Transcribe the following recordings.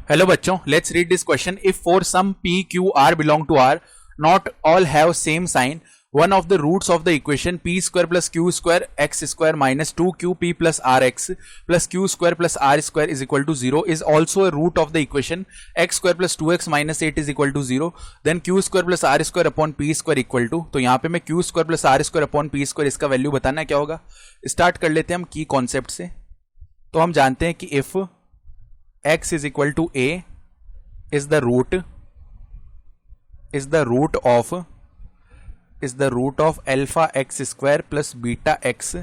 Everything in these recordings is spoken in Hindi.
हेलो बच्चों, let's read this question. If for some p q r belong to r, not all have same sign, one of the roots of the equation p square plus q square x square minus 2qp plus rx plus q square plus r square is equal to 0 is also a root of the equation x square plus 2x minus 8 is equal to 0. Then q square plus r square upon p square equal to, तो यहाँ पे मैं q square plus r square upon p square इसका वैल्यू बताना क्या होगा. स्टार्ट कर लेते हैं हम की कॉन्सेप्ट से. तो हम जानते हैं कि if x is equal to a is the root of alpha x square plus beta x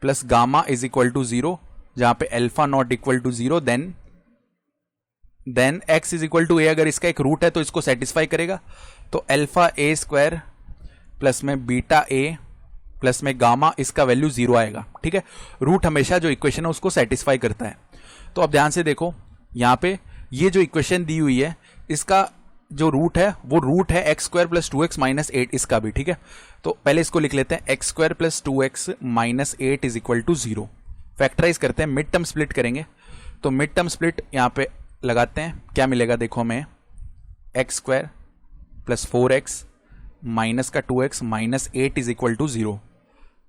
plus gamma is equal to 0, जहां पे alpha not equal to 0, then x is equal to a अगर इसका एक रूट है तो इसको सेटिस्फाई करेगा. तो अल्फा a स्क्वायर प्लस में बीटा a प्लस में गामा इसका वैल्यू 0 आएगा. ठीक है, रूट हमेशा जो इक्वेशन है उसको सेटिस्फाई करता है. तो अब ध्यान से देखो, यहां पे ये जो इक्वेशन दी हुई है इसका जो रूट है वो रूट है x square plus 2x minus 8 इसका भी. ठीक है, तो पहले इसको लिख लेते हैं x square plus 2x minus 8 is equal to 0. Factorize करते हैं, मिड टर्म स्प्लिट करेंगे. तो मिड टर्म स्प्लिट यहां पे लगाते हैं, क्या मिलेगा देखो हमें, x square plus 4x minus का 2x minus 8 is equal to 0.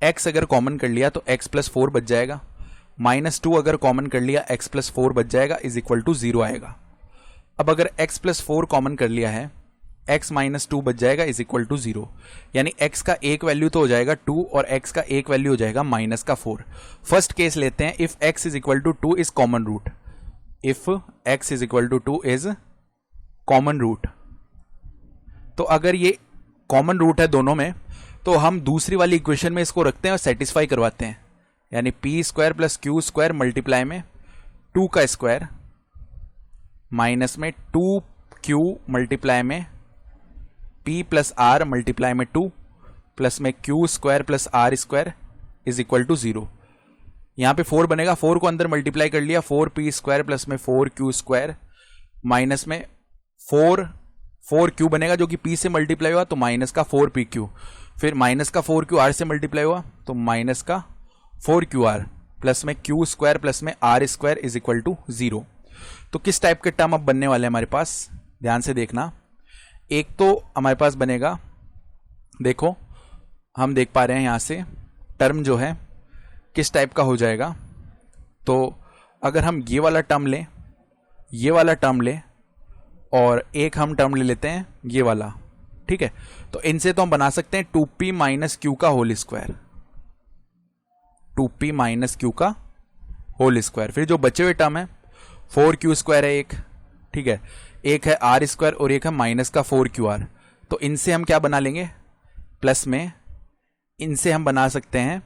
X अगर कॉमन कर लिया तो x प्लस 4 बच जाएगा, माइनस 2 अगर कॉमन कर लिया x प्लस 4 बच जाएगा, इज इक्वल टू 0 आएगा. अब अगर x प्लस 4 कॉमन कर लिया है, x माइनस 2 बच जाएगा, इज इक्वल टू 0. यानी x का एक वैल्यू तो हो जाएगा 2 और x का एक वैल्यू हो जाएगा माइनस का 4. फर्स्ट केस लेते हैं, if x is equal to 2 is common root. If x is equal to 2 is common root, तो अगर ये कॉमन रूट है दोनों में तो हम दूसरी वाली इक्वेशन में इसको रखते हैं और सेटिस्फाई करवाते हैं. यानी P square plus q square multiply में 2 का स्क्वायर माइनस में 2q मल्टीप्लाई में p प्लस आर मल्टीप्लाई में 2 प्लस में q square plus are square is equal to 0. यहां पे 4 बनेगा, 4 को अंदर मल्टीप्लाई कर लिया, 4p स्क्वायर प्लस में 4q स्क्वायर माइनस में 4q बनेगा जो कि p से मल्टीप्लाई हुआ तो माइनस का 4pq, फिर माइनस का 4q r से मल्टीप्लाई हुआ तो माइनस का 4qr प्लस में q स्क्वायर प्लस में r square is equal to 0. तो किस टाइप के टर्म अब बनने वाले हैं हमारे पास, ध्यान से देखना. एक तो हमारे पास बनेगा, देखो हम देख पा रहे हैं यहां से टर्म जो है किस टाइप का हो जाएगा. तो अगर हम ये वाला टर्म लें, ये वाला टर्म लें और एक हम टर्म ले लेते हैं ये वाला. ठीक है, तो इनसे तो हम बना सकते हैं 2p माइनस क्यू का whole square, 2p minus q का होल स्क्वायर. फिर जो बचे हुए टर्म है 4q स्क्वायर है एक, ठीक है, एक है r स्क्वायर और एक है माइनस का 4qr. तो इनसे हम क्या बना लेंगे, प्लस में इनसे हम बना सकते हैं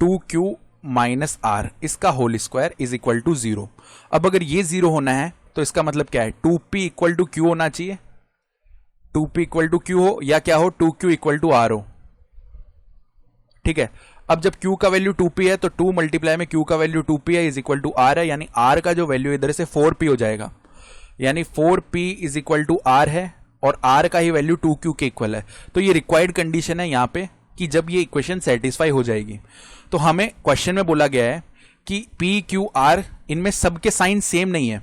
2q माइनस r इसका whole square is equal to 0. अब अगर ये 0 होना है तो इसका मतलब क्या है, 2p इक्वल टू q होना चाहिए, 2p इक्वल टू q हो या क्या हो, 2q इक्वल टू r हो. ठीक है, अब जब q का वैल्यू 2p है तो 2 मल्टीप्लाई में q का वैल्यू 2p है इज इक्वल टू r है, यानी r का जो वैल्यू इधर से 4p हो जाएगा. यानी 4p is equal to r है और r का ही वैल्यू 2q के इक्वल है. तो ये रिक्वायर्ड कंडीशन है यहां पे कि जब ये इक्वेशन सेटिस्फाई हो जाएगी. तो हमें क्वेश्चन में बोला गया है कि p q r इनमें सबके साइन सेम नहीं है,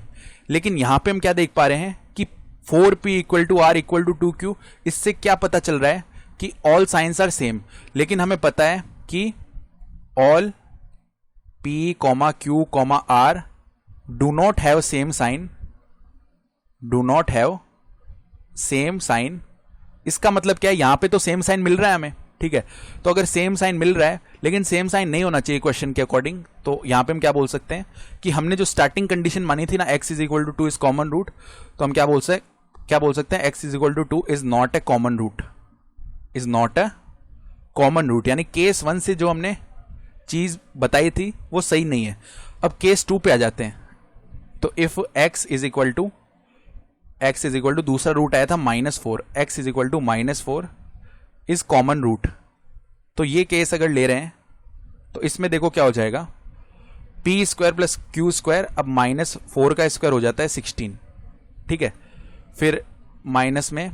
लेकिन यहां पे हम क्या देख पा रहे हैं कि 4p equal to r equal to 2q. इससे क्या पता चल रहा है कि ऑल साइंस आर सेम. लेकिन हमें पता है कि all p q r do not have same sign, do not have same sign. इसका मतलब क्या है, यहां पे तो सेम साइन मिल रहा है हमें. ठीक है, तो अगर सेम साइन मिल रहा है लेकिन सेम साइन नहीं होना चाहिए क्वेश्चन के अकॉर्डिंग, तो यहां पे हम क्या बोल सकते हैं कि हमने जो स्टार्टिंग कंडीशन मानी थी ना, x is equal to 2 is common root, तो हम क्या बोल सकते हैं x is equal to 2 is not a common root, is not a common root. यानी केस 1 से जो हमने चीज बताई थी वो सही नहीं है. अब केस 2 पे आ जाते हैं. तो if x is equal to दूसरा रूट आया था -4, x is equal to -4 is common root. तो ये केस अगर ले रहे हैं तो इसमें देखो क्या हो जाएगा, p square plus q square, अब -4 का स्क्वायर हो जाता है 16. ठीक है, फिर माइनस में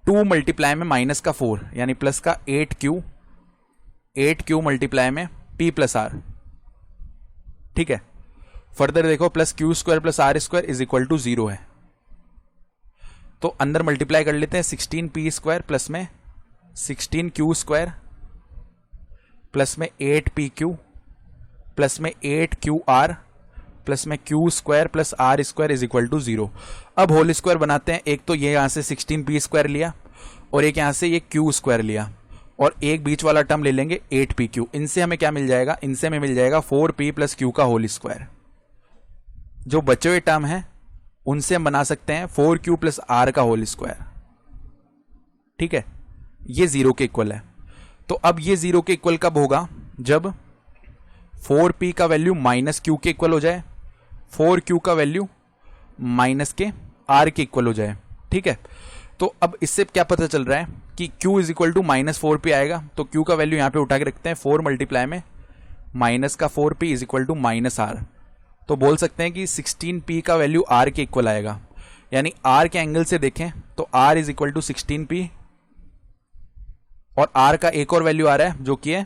2 मल्टीप्लाई में माइनस का 4 यानी प्लस का 8q मल्टीप्लाई में p प्लस r. ठीक है, फर्दर देखो plus q square plus are square is equal to 0 है, तो अंदर मल्टीप्लाई कर लेते हैं 16p स्क्वायर प्लस में 16q स्क्वायर प्लस में 8pq प्लस में 8qr प्लस में q square plus are square is equal to 0। अब होल स्क्वायर बनाते हैं, एक तो ये यहां से 16p स्क्वायर लिया और एक यहां से ये q स्क्वायर लिया और एक बीच वाला टर्म ले लेंगे 8pq। इनसे हमें क्या मिल जाएगा, इनसे हमें मिल जाएगा 4p प्लस q का होल स्क्वायर। जो बचे हुए टर्म है उनसे हम बना सकते हैं 4q प्लस आर का होल स्क्वायर, ठीक है, ये 0 के इक्वल है। तो अब ये 0 के इक्वल कब होगा, जब 4p का वैल्यू माइनस q के इक्वल हो जाए, 4q का वैल्यू माइनस के r के इक्वल हो जाए, ठीक है। तो अब इससे क्या पता चल रहा है कि q is equal to minus 4p आएगा, तो q का वैल्यू यहां पे उठा के रखते हैं 4 मल्टीप्लाई में माइनस का 4p is equal to minus r। तो बोल सकते हैं कि 16p का वैल्यू r के इक्वल आएगा, यानी r के एंगल से देखें तो r is equal to 16p और r का एक और वैल्यू आ रहा है जो कि है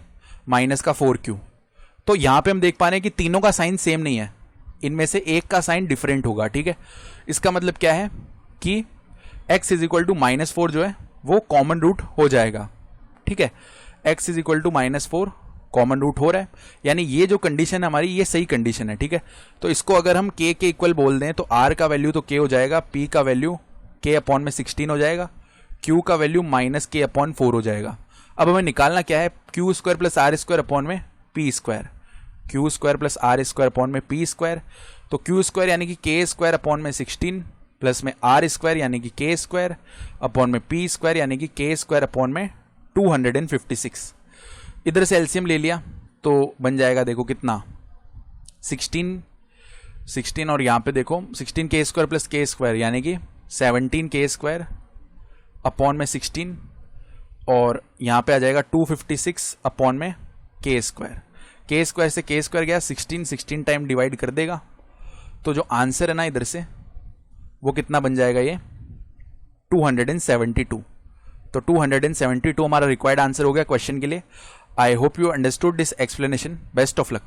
माइनस का 4q। तो यहां पे हम देख पा रहे हैं कि तीनों का साइन सेम नहीं है, इनमें से एक का साइन डिफरेंट होगा, ठीक है। इसका मतलब क्या है कि x is equal to minus 4 जो है वो कॉमन रूट हो जाएगा, ठीक है। x is equal to minus 4 common root हो रहा है, यानी ये जो कंडीशन है हमारी ये सही कंडीशन है, ठीक है। तो इसको अगर हम k के इक्वल बोल दें तो r का वैल्यू तो k हो जाएगा, p का वैल्यू k अपॉन में 16 हो जाएगा, q का वैल्यू माइनस k अपॉन 4 हो जाएगा। अब हमें निकालना क्या है, Q square plus are square upon में P square, Q square plus are square upon में पी स्क्वायर। तो क्यू स्क्वायर यानी कि के स्क्वायर अपॉन में 16 प्लस में आर स्क्वायर यानी कि के स्क्वायर अपॉन में पी स्क्वायर यानी कि के स्क्वायर अपॉन में 256। इधर से एलसीएम ले लिया तो बन जाएगा, देखो कितना 16 और यहाँ पे देखो 16 के स्क्वायर प्लस के स्क्वायर यानी कि 17 के स्क्वायर अपॉन में 16 और यहाँ पे आ जाएगा 256 अपॉन में के स्क्वायर। के स्क्वायर से के स्क्वायर गया 16 टाइम डिवाइड कर देगा, तो जो आंसर है ना इधर से वो कितना बन जाएगा, ये 272। तो 272 हमारा रिक्वायर्ड आंसर हो गया क्वेश्चन के लिए। I hope you understood this explanation. Best of luck.